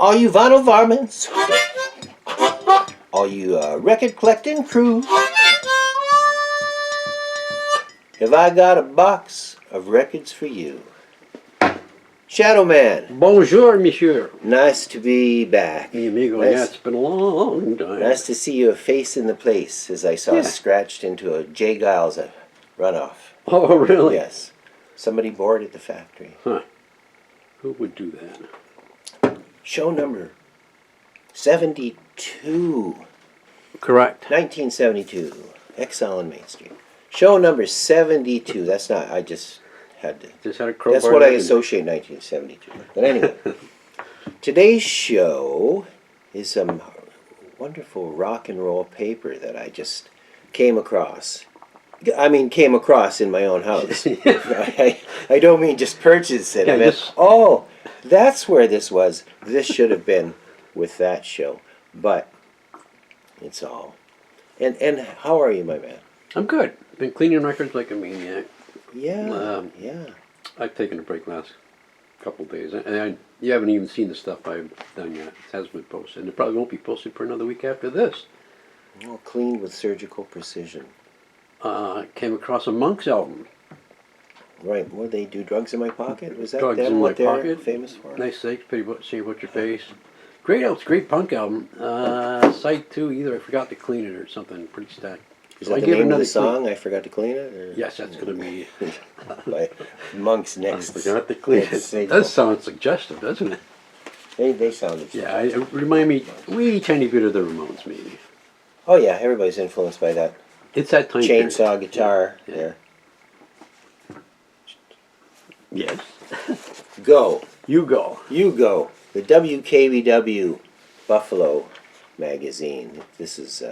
All you vinyl varmints, all you record collecting crew, have I got a box of records for you. Shadow Man. Bonjour, monsieur. Nice to be back. Mi amigo, Nice. yeah, it's been a long time. Nice to see you a face in the place, as I saw scratched into a J. Giles runoff. Oh, really? Yes. Somebody bored at the factory. Huh. Who would do that? Show number 72. Correct. 1972. Exile on Main Street. Show number 72. That's not, I just had to. Just had a crowbar. That's what I associate 1972 with. But anyway, today's show is some wonderful rock and roll paper that I just came across. I mean, came across in my own house. I don't mean just purchase it. Yeah, I meant, oh, that's where this was. This should have been with that show. But it's all. And how are you, my man? I'm good. Been cleaning records like a maniac. Yeah, yeah. I've taken a break last couple of days. And you haven't even seen the stuff I've done yet. It hasn't been posted. And it probably won't be posted for another week after this. All cleaned with surgical precision. Came across a Monks album. Right. What they do? Drugs in My Pocket? Was that Drugs them in what My they're Pocket. famous for? Nice things. Pretty much see what's your face. Great album. Great punk album. Side 2 either. I forgot to clean it or something. Pretty stacked. Is that the name of the song? I Forgot to Clean It? Or? Yes, that's going to be by Monks next. I forgot to clean it. It does sound suggestive, doesn't it? They sounded Yeah, it remind me wee tiny bit of the Ramones, maybe. Oh yeah, everybody's influenced by that It's that time chainsaw period. guitar Yeah. there. Yes. Go. You go. You go. The WKBW Buffalo magazine. This is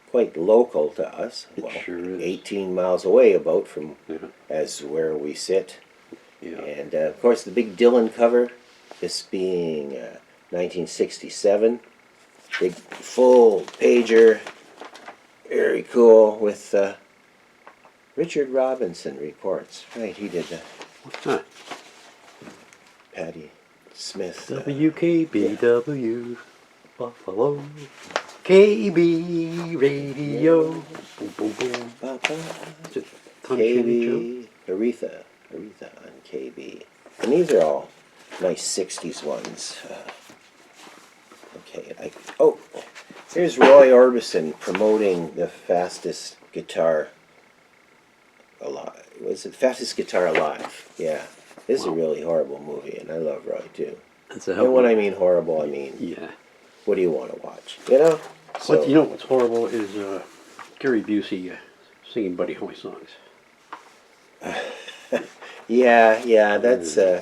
quite local to us. It sure is. 18 miles away about from Yeah. as where we sit. Yeah. And of course the big Dylan cover, this being 1967. Big full pager, very cool, with Richard Robinson reports. Right, he did that. Huh. Patti Smith. WKBW Buffalo KB Radio. Boom, boom, boom. Is it Tom Kenny, Joe? KB, Aretha on KB. And these are all nice 60s ones. Okay, here's Roy Orbison promoting the fastest guitar alive. Was it Fastest Guitar Alive? Yeah. This is a really horrible movie, and I love Roy too. That's a And when I mean horrible, I mean, yeah. what do you want to watch? You know? So, What you know what's horrible is Gary Busey singing Buddy Holly songs. yeah, that's an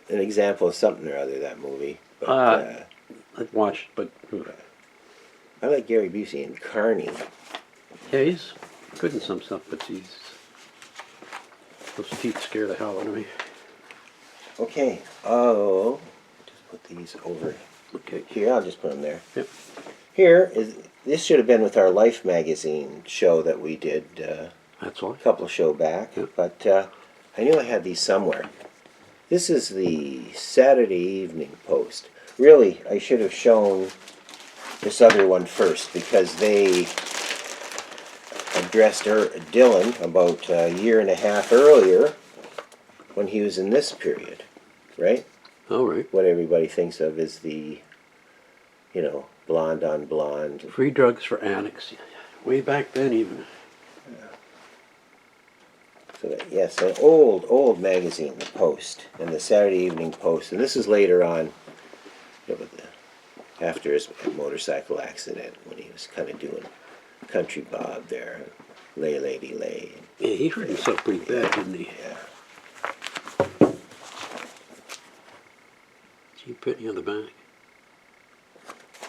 example of something or other, that movie. But, I've watched, but I like Gary Busey in Carney. yeah, he's good in some stuff, but those teeth scare the hell out of me. Okay, just put these over Okay. here. I'll just put them there. Yep. This should have been with our Life magazine show that we did That's all. a couple of show back, Yep. but I knew I had these somewhere. This is the Saturday Evening Post. Really, I should have shown this other one first because they addressed Dylan about a year and a half earlier when he was in this period, right? All right. What everybody thinks of is the, blonde on blonde. Free drugs for addicts. Way back then, even. So yes, an old magazine, the Post, and the Saturday Evening Post, and this is later on, after his motorcycle accident, when he was kind of doing Country Bob there, Lay Lady Lay. Yeah, he hurt himself pretty bad, didn't he? Yeah. He put you on the back.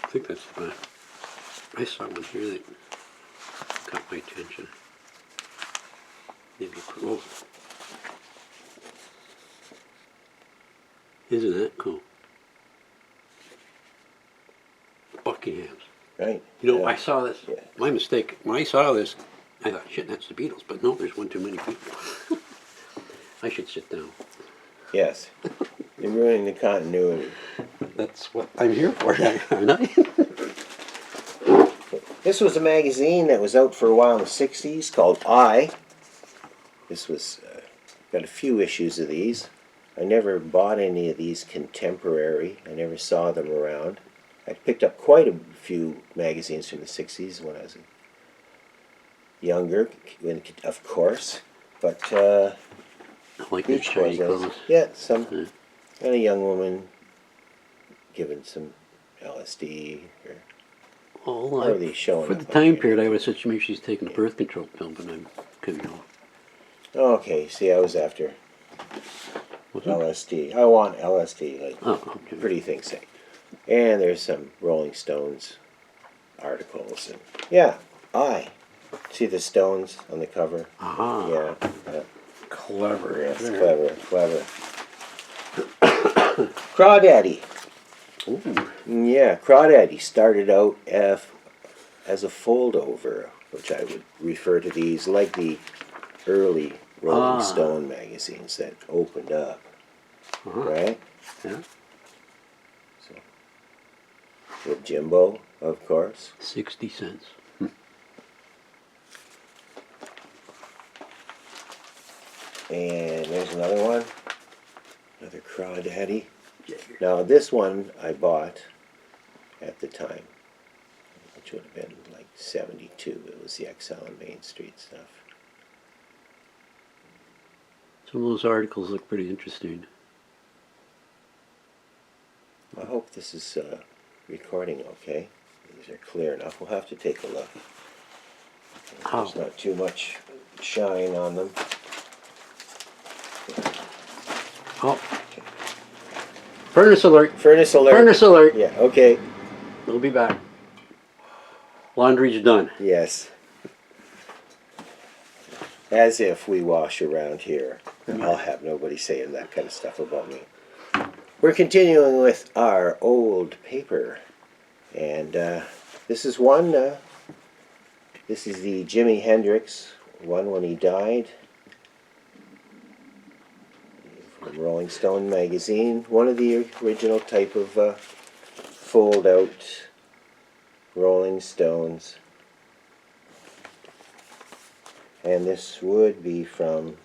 I think that's the back. I saw one here that caught my attention. Maybe oh. Isn't that cool? Buckingham's. Right. You know, Yeah. I saw this. Yeah. My mistake. When I saw this, I thought, shit, that's the Beatles. But no, there's one too many people. I should sit down. Yes. You're ruining the continuity. That's what I'm here for, aren't I? This was a magazine that was out for a while in the 60s called I. This was, got a few issues of these. I never bought any of these contemporary. I never saw them around. I picked up quite a few magazines from the 60s when I was younger, of course. But I like these each shiny was, clothes. yeah, some, and a young woman given some LSD or Oh, these showing for up the on time here. period, I was such maybe she's taking a birth control pill, but I could be wrong. Okay, see, I was after Was it? LSD. I want LSD, like Oh, okay. pretty things say. And there's some Rolling Stones articles. And yeah, I see the Stones on the cover. Aha. Yeah, Clever. yes, There. clever. Crawdaddy. Ooh. Yeah, Crawdaddy started out as a foldover, which I would refer to these like the early Rolling Stone magazines that opened up, right? Yeah. So, with Jimbo, of course. 60 cents. And there's another one, another Crawdaddy. Now this one I bought at the time, which would have been like 72. It was the XL and Main Street stuff. Some of those articles look pretty interesting. I hope this is recording okay. These are clear enough. We'll have to take a look. There's not too much shine on them. Oh. Furnace alert. Furnace alert. Furnace alert. Yeah, okay. We'll be back. Laundry's done. Yes. As if we wash around here. I'll have nobody saying that kind of stuff about me. We're continuing with our old paper. And this is one, this is the Jimi Hendrix one when he died. From Rolling Stone magazine. One of the original type of fold-out Rolling Stones. And this would be from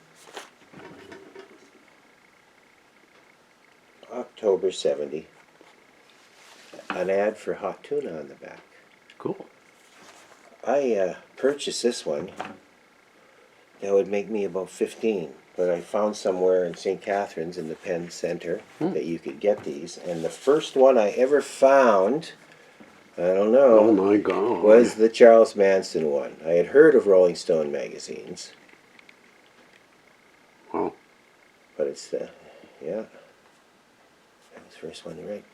October 70. An ad for hot tuna on the back. Cool. I purchased this one. That would make me about 15. But I found somewhere in St. Catharines in the Penn Center that you could get these. And the first one I ever found, I don't know, Oh my God. was the Charles Manson one. I had heard of Rolling Stone magazines. Wow. But it's, yeah. That was the first one, right?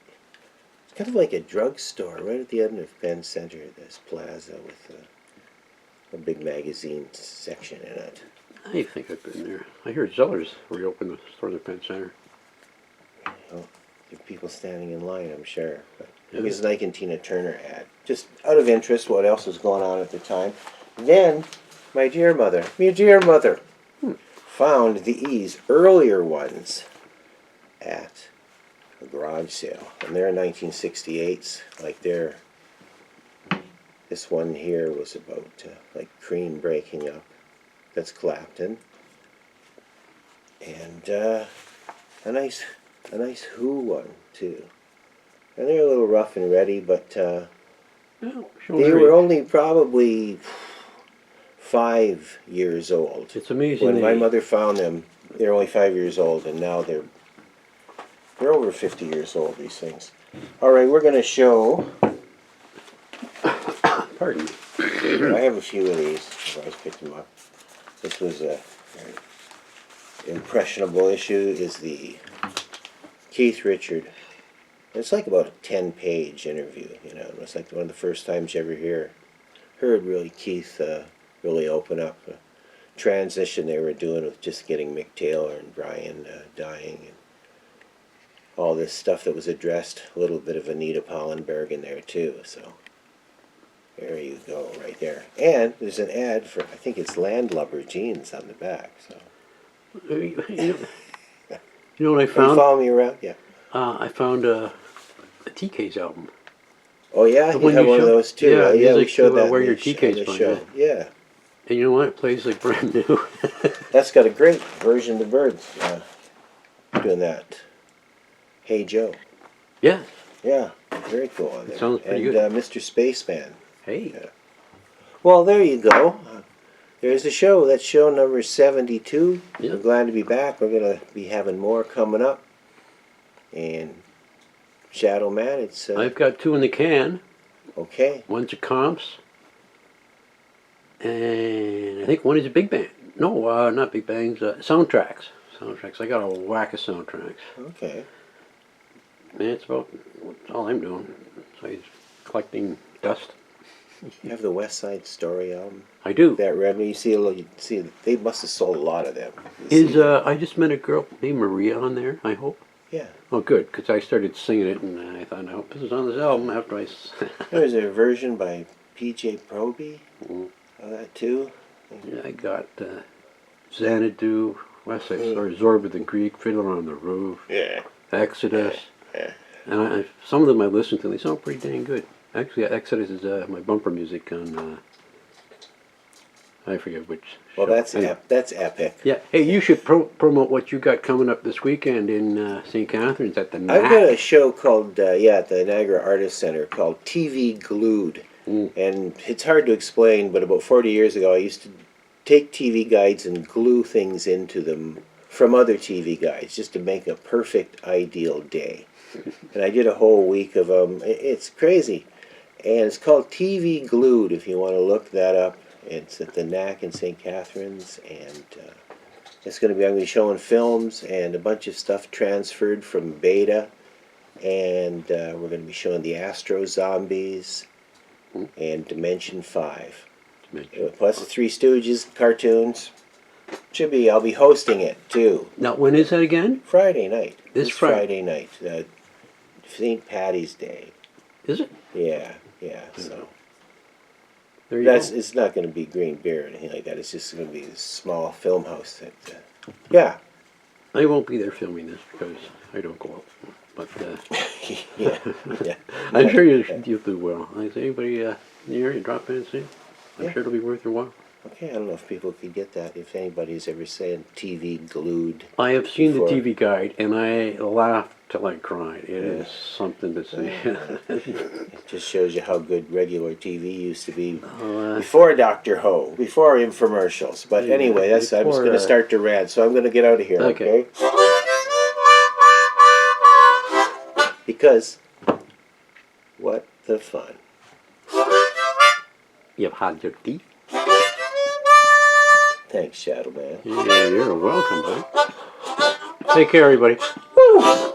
It's kind of like a drugstore right at the end of Penn Center, this plaza with a big magazine section in it. I think I've been there. I hear Zellers reopened the store in the Penn Center. Oh, there are people standing in line, I'm sure. But Yeah. it was an Ike and Tina Turner ad. Just out of interest, what else was going on at the time. Then, my dear mother, found these earlier ones at a garage sale. And they're 1968s. Like this one here was about like Cream breaking up. That's Clapton. And a nice Who one too. And they're a little rough and ready, but Yeah, they were only probably 5 years old. It's amazing. When my mother found them, they're only 5 years old, and now they're over 50 years old, these things. All right, we're going to show. Pardon me. I have a few of these. I've always picked them up. This was a impressionable issue. Is the Keith Richard. It's like about a 10-page interview. You know, it's like one of the first times you ever heard really Keith really open up a transition they were doing with just getting Mick Taylor and Brian dying and all this stuff that was addressed. A little bit of Anita Pallenberg in there too. So. There you go, right there. And there's an ad for, I think it's Landlubber jeans on the back. So You You know what I Are you found? following me around? Yeah. I found a TK's album. Oh yeah, The you one have you one of showed? those too. Yeah, Right? Yeah, we music showed to that wear in your on TK's the from. show. Yeah. And you know what? It plays like brand new. That's got a great version of the Birds doing that. Hey Joe. Yeah, Yeah, very cool on it there. sounds pretty And good. Mr. Spaceman. Hey. Yeah. Well, there you go. There's the show. That's show number 72. Yeah. We're glad to be back. We're going to be having more coming up. And Shadow Man, it's I've got 2 in the can. okay. One's a comps, and I think one is a big band. No, not big bangs. Soundtracks. Soundtracks. I got a whack of soundtracks. Okay. And that's all I'm doing. So he's collecting dust. You have the West Side Story album. I do. That revenue, you see, they must have sold a lot of them. I just met a girl named Maria on there, I hope. Yeah. Oh, good, because I started singing it, and I thought, I hope this is on this album after I... There's a version by P.J. Proby Mm. of that too. Yeah, I got Xanadu, West Side Story, Zorba the Greek, Fiddler on the Roof, Yeah. Exodus. Yeah. And some of them I listen to, they sound pretty dang good. Actually, Exodus is my bumper music on, I forget which Well, show. that's Anyway. that's epic. Yeah, hey, you should promote what you got coming up this weekend in St. Catharines at the I've got a NAC. show called at the Niagara Arts Center called TV Glued, Mm. and it's hard to explain. But about 40 years ago, I used to take TV guides and glue things into them from other TV guides just to make a perfect, ideal day. And I did a whole week of them. It's crazy, and it's called TV Glued. If you want to look that up, it's at the NAC in St. Catharines, and I'm going to be showing films and a bunch of stuff transferred from Beta, and we're going to be showing the Astro Zombies and Dimension 5. Plus the Three Stooges cartoons. I'll be hosting it too. Now, when is that again? Friday night. This Friday night. St. Patty's Day. Is it? Yeah. So There you go. it's not going to be green beer or anything like that. It's just going to be a small film house. Yeah. I won't be there filming this because I don't go out. But yeah. I'm sure you'll do well. Is anybody near you drop in and see? I'm Yeah. sure it'll be worth your while. Okay, I don't know if people could get that. If anybody's ever saying TV Glued. I have seen Before. the TV guide and I laughed till I cried. It is something to see. It just shows you how good regular TV used to be Oh, before Dr. Ho, before infomercials. But Yeah, anyway, I was before, going to start to rant, so I'm going to get out of here, Okay. okay? Because, what the fun. you have had your tea? Thanks, Shadow Man. Yeah, you're welcome, buddy. Take care, everybody. Woo!